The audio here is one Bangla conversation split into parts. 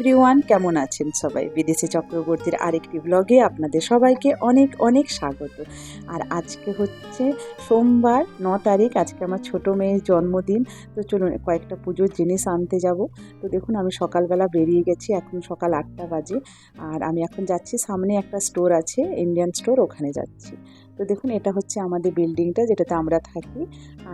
এভরিওয়ান, কেমন আছেন সবাই? বিদেশি চক্রবর্তীর আরেকটি ব্লগে আপনাদের সবাইকে অনেক অনেক স্বাগত। আর আজকে হচ্ছে সোমবার 9 তারিখ, আজকে আমার ছোটো মেয়ের জন্মদিন। তো চলুন কয়েকটা পুজোর জিনিস আনতে যাব। তো দেখুন আমি সকালবেলা বেরিয়ে গেছি, এখন সকাল 8টা বাজে। আর আমি এখন যাচ্ছি, সামনে একটা স্টোর আছে, ইন্ডিয়ান স্টোর, ওখানে যাচ্ছি। তো দেখুন এটা হচ্ছে আমাদের বিল্ডিংটা যেটাতে আমরা থাকি।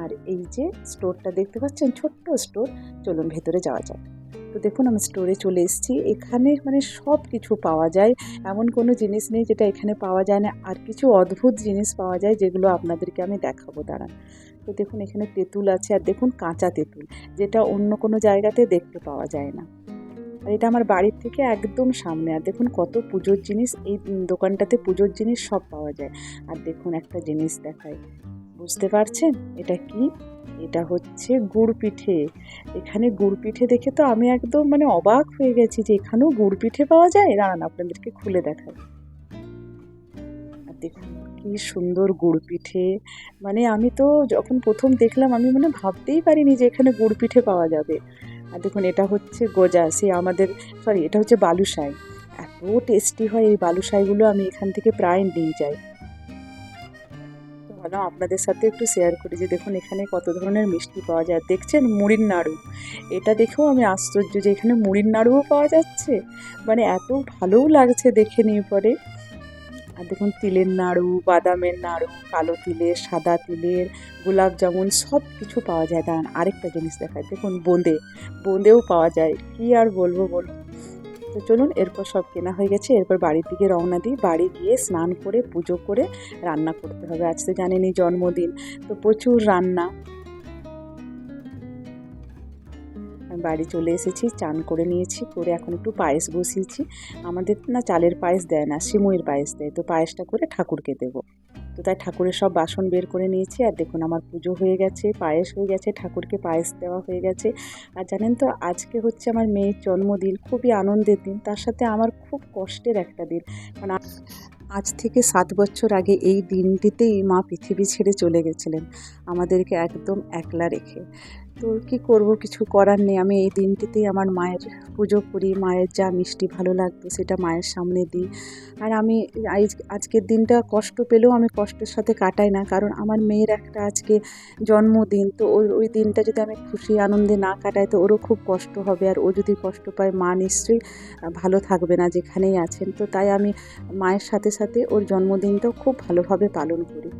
আর এই যে স্টোরটা দেখতে পাচ্ছেন, ছোট্ট স্টোর। চলুন ভেতরে যাওয়া যাক। তো দেখুন আমি স্টোরে চলে এসেছি। এখানে মানে সব কিছু পাওয়া যায়, এমন কোনো জিনিস নেই যেটা এখানে পাওয়া যায় না। আর কিছু অদ্ভুত জিনিস পাওয়া যায় যেগুলো আপনাদেরকে আমি দেখাবো, দাঁড়ান। তো দেখুন এখানে তেঁতুল আছে, আর দেখুন কাঁচা তেঁতুল, যেটা অন্য কোনো জায়গাতে দেখতে পাওয়া যায় না। আর এটা আমার বাড়ির থেকে একদম সামনে। আর দেখুন কত পুজোর জিনিস, এই দোকানটাতে পুজোর জিনিস সব পাওয়া যায়। আর দেখুন একটা জিনিস দেখায়, বুঝতে পারছেন এটা কি? এটা হচ্ছে গুড় পিঠে। এখানে গুড় পিঠে দেখে তো আমি একদম মানে অবাক হয়ে গেছি যে এখানেও গুড় পিঠে পাওয়া যায়। দাঁড়ান আপনাদেরকে খুলে দেখাই। আর দেখুন কি সুন্দর গুড় পিঠে, মানে আমি তো যখন প্রথম দেখলাম আমি মানে ভাবতেই পারিনি যে এখানে গুড় পিঠে পাওয়া যাবে। আর দেখুন এটা হচ্ছে গজা, সে আমাদের সরি এটা হচ্ছে বালুশাই। এত টেস্টি হয় এই বালুশাইগুলো, আমি এখান থেকে প্রায় নিয়ে যাই। তো ভাবলাম আপনাদের সাথে একটু শেয়ার করি যে দেখুন এখানে কত ধরনের মিষ্টি পাওয়া যায়। দেখছেন মুড়ির নাড়ু, এটা দেখেও আমি আশ্চর্য যে এখানে মুড়ির নাড়ুও পাওয়া যাচ্ছে। মানে এত ভালোও লাগছে দেখে নিয়ে পরে। আর দেখুন তিলের নাড়ু, বাদামের নাড়ু, কালো তিলের, সাদা তিলের, গোলাপ জামুন, সব কিছু পাওয়া যায়। দাঁড়ান আরেকটা জিনিস দেখায়, দেখুন বোঁদেও পাওয়া যায়। কি আর বলবো বলুন। তো চলুন, এরপর সব কেনা হয়ে গেছে, এরপর বাড়ির দিকে রওনা দিই। বাড়ি গিয়ে স্নান করে পুজো করে রান্না করতে হবে। আজ তো জানেনই জন্মদিন, তো প্রচুর রান্না। আমি বাড়ি চলে এসেছি, চান করে নিয়েছি, করে এখন একটু পায়েস বসিয়েছি। আমাদের না চালের পায়েস দেয় না, সিমুইয়ের পায়েস দেয়, তো পায়েসটা করে ঠাকুরকে দেবো। তো তাই ঠাকুরের সব বাসন বের করে নিয়েছি। আর দেখুন আমার পুজো হয়ে গেছে, পায়েস হয়ে গেছে, ঠাকুরকে পায়েস দেওয়া হয়ে গেছে। আর জানেন তো আজকে হচ্ছে আমার মেয়ের জন্মদিন, খুবই আনন্দের দিন, তার সাথে আমার খুব কষ্টের একটা দিন। মানে আজ থেকে 7 বছর আগে এই দিনটিতেই মা পৃথিবী ছেড়ে চলে গেছিলেন, আমাদেরকে একদম একলা রেখে। তো কি করব, কিছু করার নেই। আমি এই দিনটিতেই আমার মায়ের পুজো করি, মায়ের যা মিষ্টি ভালো লাগতো সেটা মায়ের সামনে দিই। আর আমি আজকের দিনটা কষ্ট পেলেও আমি কষ্টের সাথে কাটাই না, কারণ আমার মেয়ের একটা আজকে জন্মদিন। তো ওই দিনটা যদি আমি খুশি আনন্দে না কাটাই তো ওরও খুব কষ্ট হবে। আর ও যদি কষ্ট পায় মা নিশ্চয়ই ভালো থাকবে না যেখানেই আছেন। তো তাই আমি মায়ের সাথে সাথে ওর জন্মদিনটাও খুব ভালোভাবে পালন করি।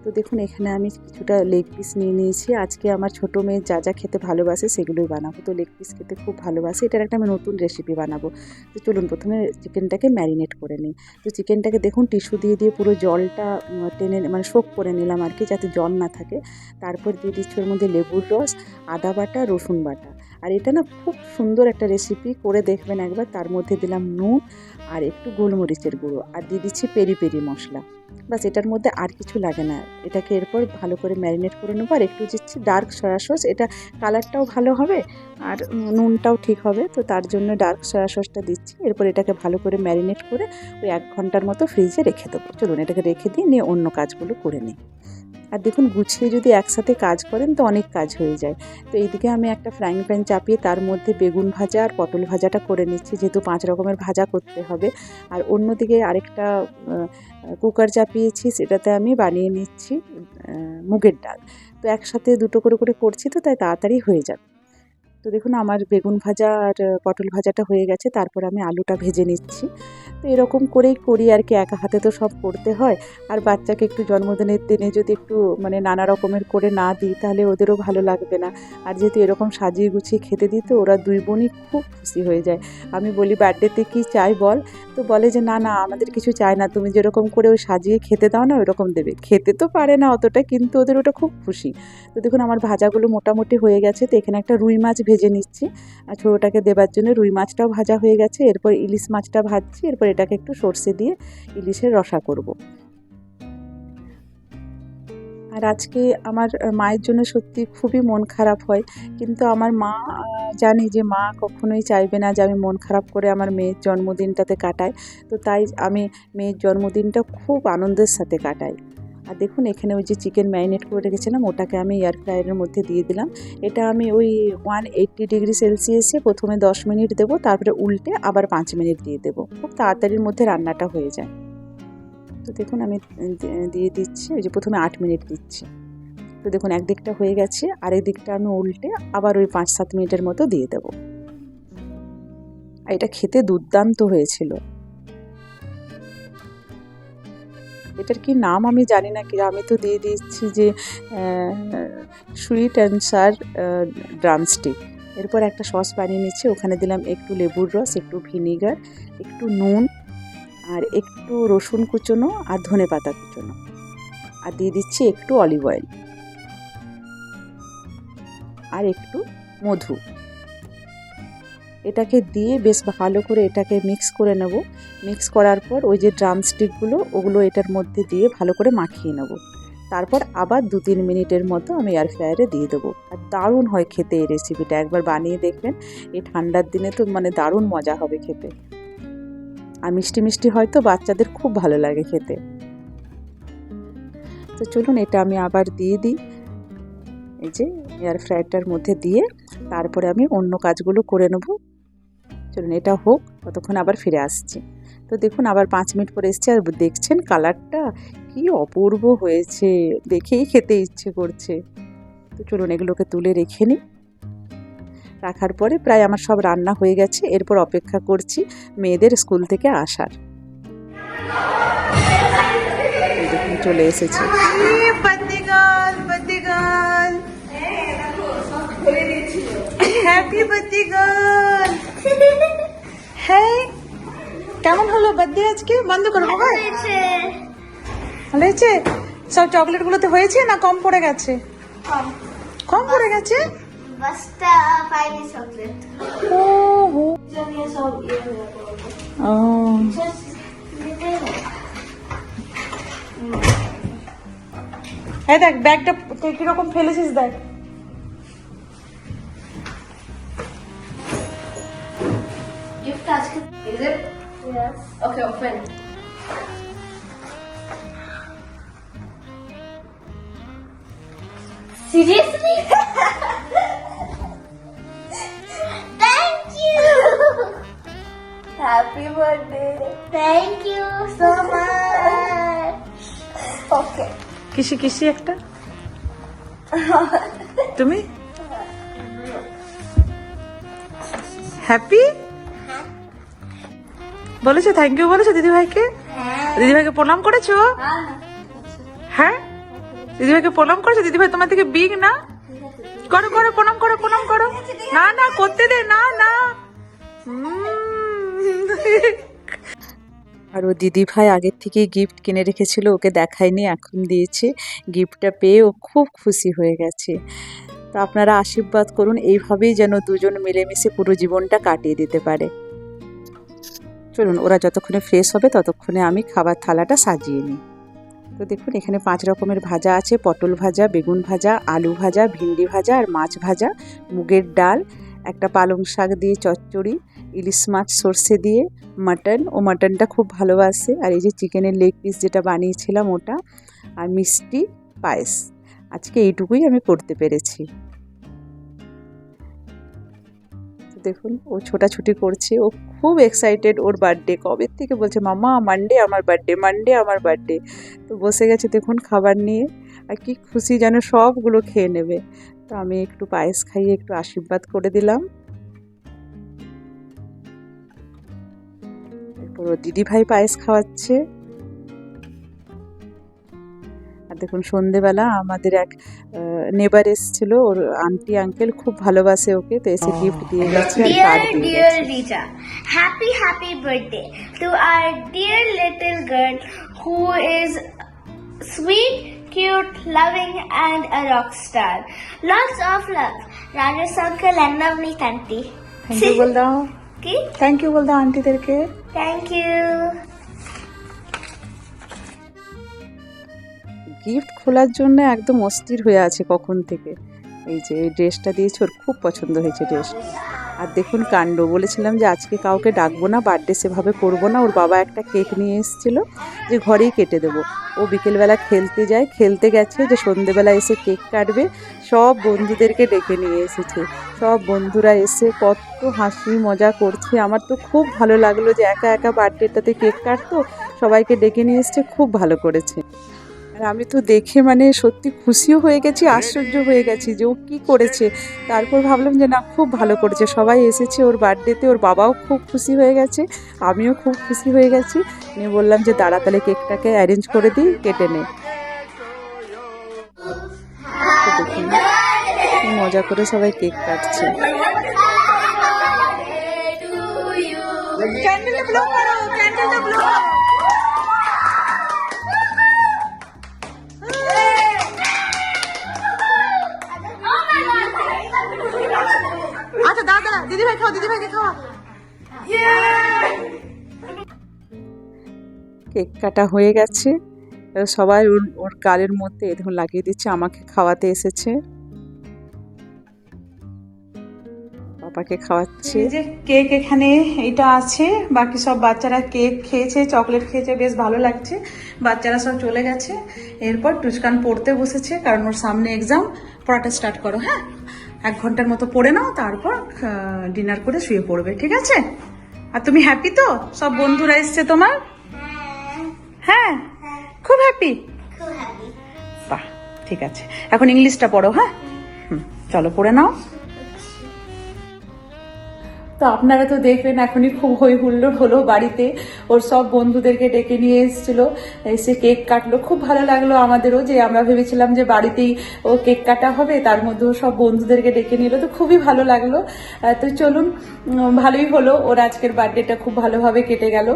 তো দেখুন এখানে আমি কিছুটা লেগ পিস নিয়ে নিয়েছি। আজকে আমার ছোটো মেয়ে যা যা খেতে ভালোবাসে সেগুলোই বানাবো। তো লেগ পিস খেতে খুব ভালোবাসে, এটার একটা আমি নতুন রেসিপি বানাবো। তো চলুন প্রথমে চিকেনটাকে ম্যারিনেট করে নিই। তো চিকেনটাকে দেখুন টিস্যু দিয়ে পুরো জলটা টেনে মানে সোক করে নিলাম আর কি, যাতে জল না থাকে। তারপর দিয়ে দিচ্ছি ওর মধ্যে লেবুর রস, আদা বাটা, রসুন বাটা। আর এটা না খুব সুন্দর একটা রেসিপি, করে দেখবেন একবার। তার মধ্যে দিলাম নুন আর একটু গোলমরিচের গুঁড়ো, আর দিয়ে দিচ্ছি পেরি পেরি মশলা। বাস, এটার মধ্যে আর কিছু লাগে না। এটাকে এরপর ভালো করে ম্যারিনেট করে নেবো। আর একটু দিচ্ছি ডার্ক সয়া সস, এটা কালারটাও ভালো হবে আর নুনটাও ঠিক হবে। তো তার জন্য ডার্ক সয়া সসটা দিচ্ছি। এরপর এটাকে ভালো করে ম্যারিনেট করে ওই 1 ঘন্টার মতো ফ্রিজে রেখে দেবো। চলুন এটাকে রেখে দিয়ে নিয়ে অন্য কাজগুলো করে নিই। আর দেখুন গুছিয়ে যদি একসাথে কাজ করেন তো অনেক কাজ হয়ে যায়। তো এইদিকে আমি একটা ফ্রাইং প্যান চাপিয়ে তার মধ্যে বেগুন ভাজা আর পটল ভাজাটা করে নিচ্ছি, যেহেতু 5 রকমের ভাজা করতে হবে। আর অন্যদিকে আরেকটা কুকার চাপিয়েছি, সেটাতে আমি বানিয়ে নিচ্ছি মুগের ডাল। তো একসাথে দুটো করে করছি, তো তাই তাড়াতাড়ি হয়ে যাবে। তো দেখুন আমার বেগুন ভাজা আর পটল ভাজাটা হয়ে গেছে, তারপর আমি আলুটা ভেজে নিচ্ছি। তো এরকম করেই করি আর কি, একা হাতে তো সব করতে হয়। আর বাচ্চাকে একটু জন্মদিনের দিনে যদি একটু মানে নানা রকমের করে না দিই তাহলে ওদেরও ভালো লাগবে না। আর যেহেতু এরকম সাজিয়ে গুছিয়ে খেতে দিই তো ওরা 2 বোনই খুব খুশি হয়ে যায়। আমি বলি বার্থডেতে কী চাই বল? তো বলে যে না না আমাদের কিছু চাই না, তুমি যেরকম করে ওই সাজিয়ে খেতে দাও না ওইরকম দেবে। খেতে তো পারে না অতটা, কিন্তু ওদের ওটা খুব খুশি। তো দেখুন আমার ভাজাগুলো মোটামুটি হয়ে গেছে। তো এখানে একটা রুই মাছ ভেজে নিচ্ছি, আর ছোটোটাকে দেবার জন্য রুই মাছটাও ভাজা হয়ে গেছে। এরপর ইলিশ মাছটা ভাজছি, এরপর এটাকে একটু সর্ষে দিয়ে ইলিশের রসা করব। আর আজকে আমার মায়ের জন্য সত্যি খুবই মন খারাপ হয়, কিন্তু আমার মা জানি যে মা কখনোই চাইবে না যে আমি মন খারাপ করে আমার মেয়ের জন্মদিনটাতে কাটাই। তো তাই আমি মেয়ের জন্মদিনটা খুব আনন্দের সাথে কাটাই। আর দেখুন এখানে ওই যে চিকেন ম্যারিনেট করে রেখেছিলাম ওটাকে আমি এয়ার ফ্রায়ারের মধ্যে দিয়ে দিলাম। এটা আমি ওই 180 ডিগ্রি সেলসিয়াসে প্রথমে 10 মিনিট দেবো, তারপরে উল্টে আবার 5 মিনিট দিয়ে দেবো। খুব তাড়াতাড়ির মধ্যে রান্নাটা হয়ে যায়। তো দেখুন আমি দিয়ে দিচ্ছি, ওই যে প্রথমে 8 মিনিট দিচ্ছি। তো দেখুন একদিকটা হয়ে গেছে, আরেক দিকটা আমি উল্টে আবার ওই 5-7 মিনিটের মতো দিয়ে দেবো। আর এটা খেতে দুর্দান্ত হয়েছিল। এটার কি নাম আমি জানি না, কি আমি তো দিয়ে দিচ্ছি যে সুইট অ্যান্ড সার ড্রামস্টিক। এরপর একটা সস বানিয়ে নিচ্ছি, ওখানে দিলাম একটু লেবুর রস, একটু ভিনিগার, একটু নুন, আর একটু রসুন কুচোনো আর ধনেপাতা কুচোনো, আর দিয়ে দিচ্ছি একটু অলিভ অয়েল আর একটু মধু। এটাকে দিয়ে বেশ ভালো করে এটাকে মিক্স করে নেব। মিক্স করার পর ওই যে ড্রামস্টিকগুলো ওগুলো এটার মধ্যে দিয়ে ভালো করে মাখিয়ে নেব। তারপর আবার 2-3 মিনিটের মতো আমি এয়ার ফ্রায়ারে দিয়ে দেবো। আর দারুণ হয় খেতে এই রেসিপিটা, একবার বানিয়ে দেখবেন। এই ঠান্ডার দিনে তো মানে দারুণ মজা হবে খেতে। আর মিষ্টি মিষ্টি হয়তো বাচ্চাদের খুব ভালো লাগে খেতে। তো চলুন এটা আমি আবার দিয়ে দিই এই যে এয়ার ফ্রায়ারটার মধ্যে দিয়ে, তারপরে আমি অন্য কাজগুলো করে নেব। চলুন এটা হোক, ততক্ষণ আবার ফিরে আসছি। তো দেখুন আবার 5 মিনিট পরে এসছে, আর দেখছেন কালারটা কি অপূর্ব হয়েছে, দেখেই খেতে ইচ্ছে করছে। তো চলুন এগুলোকে তুলে রেখে নিই। রাখার পরে প্রায় আমার সব রান্না হয়ে গেছে। এরপর অপেক্ষা করছি মেয়েদের স্কুল থেকে আসার। দেখুন চলে এসেছে। Happy birthday girl. হ্যাঁ কেমন হলো বার্থডে আজকে? বন্ধ করো বাবা। ভালো হয়েছে? সব চকলেট গুলোতে হয়েছে না কম পড়ে গেছে? কম পড়ে গেছে। দেখ ব্যাগটা কিরকম ফেলেছিস দেখ। Is it? Yes. Okay, open. Seriously? Thank you. Happy birthday. Thank you so much. Okay. কিসি কিসি একটা তুমি হ্যাপি বলেছো? থ্যাংক ইউ বলেছো দিদিভাইকে? দিদিভাইকে প্রণাম করেছো? হ্যাঁ দিদিভাইকে প্রণাম করেছো? দিদিভাই তোমার থেকে বিগ না? করো করো প্রণাম করো, প্রণাম করো। না না করতে দে, না না। আর ও দিদিভাই আগের থেকেই গিফট কিনে রেখেছিল, ওকে দেখায়নি, এখন দিয়েছে। গিফটটা পেয়ে ও খুব খুশি হয়ে গেছে। তো আপনারা আশীর্বাদ করুন এইভাবেই যেন দুজন মিলেমিশে পুরো জীবনটা কাটিয়ে দিতে পারে। চলুন ওরা যতক্ষণে ফ্রেশ হবে ততক্ষণে আমি খাবার থালাটা সাজিয়ে নিই। তো দেখুন এখানে 5 রকমের ভাজা আছে, পটল ভাজা, বেগুন ভাজা, আলু ভাজা, ভিন্ডি ভাজা আর মাছ ভাজা, মুগের ডাল, একটা পালং শাক দিয়ে চচ্চড়ি, ইলিশ মাছ সর্ষে দিয়ে, মাটন, ও মাটনটা খুব ভালোবাসে, আর এই যে চিকেনের লেগ পিস যেটা বানিয়েছিলাম ওটা, আর মিষ্টি পায়েস। আজকে এইটুকুই আমি করতে পেরেছি। দেখুন ও ছোটাছুটি করছে, ও খুব এক্সাইটেড ওর বার্থডে। কবে থেকে বলছে মাম্মা মানডে আমার বার্থডে, মানডে আমার বার্থডে। তো বসে গেছে দেখুন খাবার নিয়ে, আর কি খুশি যেন সবগুলো খেয়ে নেবে। তো আমি একটু পায়েস খাইয়ে একটু আশীর্বাদ করে দিলাম। এরপর ও দিদিভাই পায়েস খাওয়াচ্ছে। আর দেখুন সন্ধেবেলা আমাদের এক নেবার এসেছিল, ওর আন্টি আঙ্কেল খুব ভালোবাসে ওকে, তো এসে গিফট দিয়ে গেছে আর কার্ড দিয়ে Dear গেছে। Rita, happy birthday to our dear little girl who is sweet, cute, loving and a rock star. Lots of love, Rajesh uncle and Navneet auntie. Thank you বল দাও, Okay? থ্যাংক ইউ বল দাও আন্টিদেরকে। Thank you. গিফট খোলার জন্য একদম অস্থির হয়ে আছে কখন থেকে। এই যে এই ড্রেসটা দিয়েছে, ওর খুব পছন্দ হয়েছে ড্রেসটা। আর দেখুন কাণ্ড, বলেছিলাম যে আজকে কাউকে ডাকবো না, বার্থডে সেভাবে করবো না। ওর বাবা একটা কেক নিয়ে এসেছিলো যে ঘরেই কেটে দেবো। ও বিকেলবেলা খেলতে যায়, খেলতে গেছে যে সন্ধেবেলা এসে কেক কাটবে। সব বন্ধুদেরকে ডেকে নিয়ে এসেছে, সব বন্ধুরা এসে কত হাসি মজা করছে। আমার তো খুব ভালো লাগলো যে একা একা বার্থডেটাতে কেক কাটতো, সবাইকে ডেকে নিয়ে এসছে, খুব ভালো করেছে। আর আমি তো দেখে মানে সত্যি খুশিও হয়ে গেছি, আশ্চর্য হয়ে গেছি যে ও কী করেছে। তারপর ভাবলাম যে না, খুব ভালো করেছে, সবাই এসেছে ওর বার্থডেতে, ওর বাবাও খুব খুশি হয়ে গেছে, আমিও খুব খুশি হয়ে গেছি। নিয়ে বললাম যে দাঁড়া তাহলে কেকটাকে অ্যারেঞ্জ করে দিই, কেটে নে। তো দেখুন কি মজা করে সবাই কেক কাটছে। আচ্ছা দাদা, দিদি ভাই খাও, দিদি ভাইকে খাওয়া। কেক কাটা হয়ে গেছে, এবার সবাই ওর ওর গালের মধ্যে দেখুন লাগিয়ে দিচ্ছে, আমাকে খাওয়াতে এসেছে, পাপাকে খাওয়াচ্ছে। এই যে কেক এখানে এইটা আছে, বাকি সব বাচ্চারা কেক খেয়েছে, চকলেট খেয়েছে, বেশ ভালো লাগছে। বাচ্চারা সব চলে গেছে। এরপর টুসকান পড়তে বসেছে, কারণ ওর সামনে এক্সাম। পড়াটা স্টার্ট করো, হ্যাঁ 1 ঘন্টার মতো পড়ে নাও, তারপর ডিনার করে শুয়ে পড়বে, ঠিক আছে? আর তুমি হ্যাপি তো? সব বন্ধুরা এসছে তোমার? হ্যাঁ, খুব হ্যাপি। বাহ, ঠিক আছে। এখন ইংলিশটা পড়ো, হ্যাঁ? চলো পড়ে নাও। তো আপনারা তো দেখলেন এখনই খুব হই হুল্লোড় হলো বাড়িতে। ওর সব বন্ধুদেরকে ডেকে নিয়ে এসেছিল, এসে কেক কাটলো। খুব ভালো লাগলো আমাদেরও, যে আমরা ভেবেছিলাম যে বাড়িতেই ও কেক কাটা হবে, তার মধ্যেও সব বন্ধুদেরকে ডেকে নিল, তো খুবই ভালো লাগলো। তো চলুন, ভালোই হলো, ওর আজকের বার্থডেটা খুব ভালোভাবে কেটে গেল।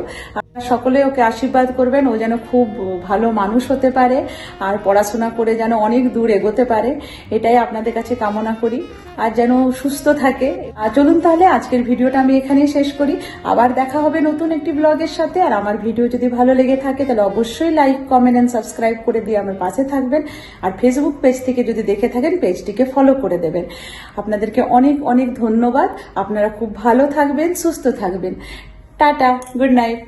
সকলে ওকে আশীর্বাদ করবেন, ও যেন খুব ভালো মানুষ হতে পারে আর পড়াশোনা করে যেন অনেক দূর এগোতে পারে, এটাই আপনাদের কাছে কামনা করি। আর যেন সুস্থ থাকে। আর চলুন তাহলে আজকের ভিডিওটা আমি এখানেই শেষ করি। আবার দেখা হবে নতুন একটি ব্লগের সাথে। আর আমার ভিডিও যদি ভালো লেগে থাকে তাহলে অবশ্যই লাইক, কমেন্ট এন্ড সাবস্ক্রাইব করে দিয়ে আমার পাশে থাকবেন। আর ফেসবুক পেজ থেকে যদি দেখে থাকেন, পেজটিকে ফলো করে দেবেন। আপনাদেরকে অনেক অনেক ধন্যবাদ। আপনারা খুব ভালো থাকবেন, সুস্থ থাকবেন। Tata, good night.